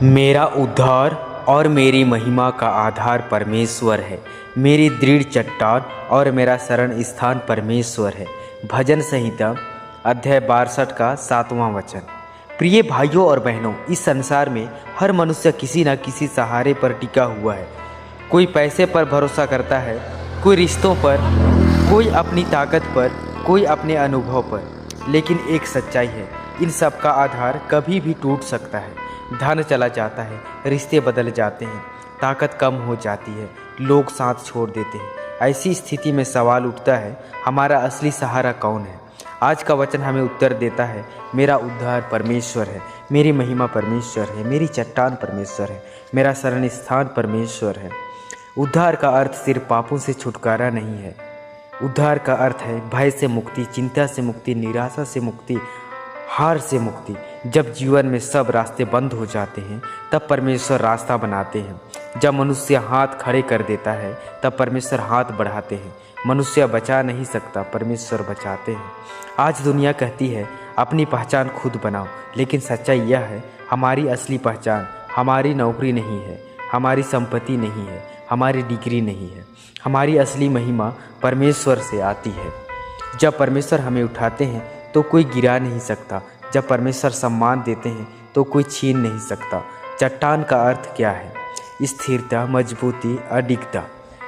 मेरा उद्धार और मेरी महिमा का आधार परमेश्वर है। मेरी दृढ़ चट्टान और मेरा शरण स्थान परमेश्वर है। भजन संहिता अध्याय 62 का 7वां वचन। प्रिय भाइयों और बहनों, इस संसार में हर मनुष्य किसी न किसी सहारे पर टिका हुआ है। कोई पैसे पर भरोसा करता है, कोई रिश्तों पर, कोई अपनी ताकत पर, कोई अपने अनुभव पर। लेकिन एक सच्चाई है, इन सब का आधार कभी भी टूट सकता है। धन चला जाता है, रिश्ते बदल जाते हैं, ताकत कम हो जाती है, लोग साथ छोड़ देते हैं। ऐसी स्थिति में सवाल उठता है, हमारा असली सहारा कौन है? आज का वचन हमें उत्तर देता है, मेरा उद्धार परमेश्वर है, मेरी महिमा परमेश्वर है, मेरी चट्टान परमेश्वर है, मेरा शरण स्थान परमेश्वर है। उद्धार का अर्थ सिर्फ पापों से छुटकारा नहीं है। उद्धार का अर्थ है भय से मुक्ति, चिंता से मुक्ति, निराशा से मुक्ति, हार से मुक्ति। जब जीवन में सब रास्ते बंद हो जाते हैं तब परमेश्वर रास्ता बनाते हैं। जब मनुष्य हाथ खड़े कर देता है तब परमेश्वर हाथ बढ़ाते हैं। मनुष्य बचा नहीं सकता, परमेश्वर बचाते हैं। आज दुनिया कहती है अपनी पहचान खुद बनाओ, लेकिन सच्चाई यह है, हमारी असली पहचान हमारी नौकरी नहीं है, हमारी संपत्ति नहीं है, हमारी डिग्री नहीं है। हमारी असली महिमा परमेश्वर से आती है। जब परमेश्वर हमें उठाते हैं तो कोई गिरा नहीं सकता। जब परमेश्वर सम्मान देते हैं तो कोई छीन नहीं सकता। चट्टान का अर्थ क्या है? स्थिरता, मजबूती, अडिगता।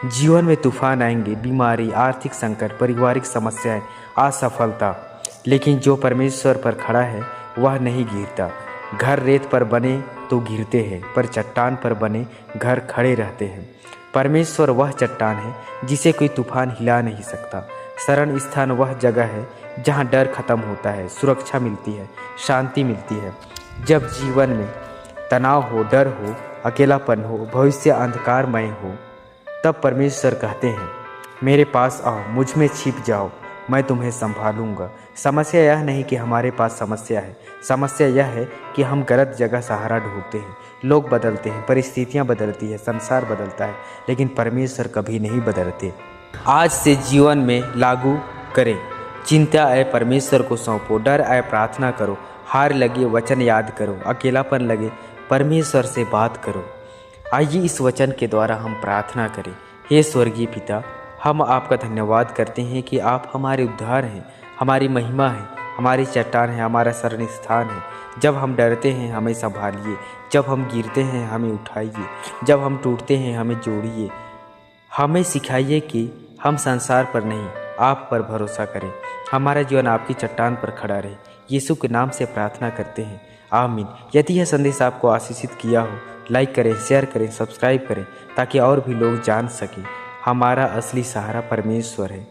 जीवन में तूफान आएंगे, बीमारी, आर्थिक संकट, पारिवारिक समस्याएं, असफलता, लेकिन जो परमेश्वर पर खड़ा है वह नहीं गिरता। घर रेत पर बने तो गिरते हैं, पर चट्टान पर बने घर खड़े रहते हैं। परमेश्वर वह चट्टान है जिसे कोई तूफान हिला नहीं सकता। शरण स्थान वह जगह है जहाँ डर खत्म होता है, सुरक्षा मिलती है, शांति मिलती है। जब जीवन में तनाव हो, डर हो, अकेलापन हो, भविष्य अंधकारमय हो, तब परमेश्वर कहते हैं, मेरे पास आओ, मुझ में छिप जाओ, मैं तुम्हें संभालूंगा। समस्या यह नहीं कि हमारे पास समस्या है, समस्या यह है कि हम गलत जगह सहारा ढूंढते हैं। लोग बदलते हैं, परिस्थितियाँ बदलती है, संसार बदलता है, लेकिन परमेश्वर कभी नहीं बदलते। आज से जीवन में लागू करें। चिंता आए परमेश्वर को सौंपो, डर आए प्रार्थना करो, हार लगे वचन याद करो, अकेलापन लगे परमेश्वर से बात करो। आइए इस वचन के द्वारा हम प्रार्थना करें। हे स्वर्गीय पिता, हम आपका धन्यवाद करते हैं कि आप हमारे उद्धार हैं, हमारी महिमा है, हमारी चट्टान है, हमारा शरण स्थान है। जब हम डरते हैं हमें संभालिए, जब हम गिरते हैं हमें उठाइए, जब हम टूटते हैं हमें जोड़िए। हमें सिखाइए कि हम संसार पर नहीं, आप पर भरोसा करें। हमारा जीवन आपकी चट्टान पर खड़ा रहे। यीशु के नाम से प्रार्थना करते हैं, आमीन। यदि यह संदेश आपको आशीषित किया हो, लाइक करें, शेयर करें, सब्सक्राइब करें, ताकि और भी लोग जान सकें हमारा असली सहारा परमेश्वर है।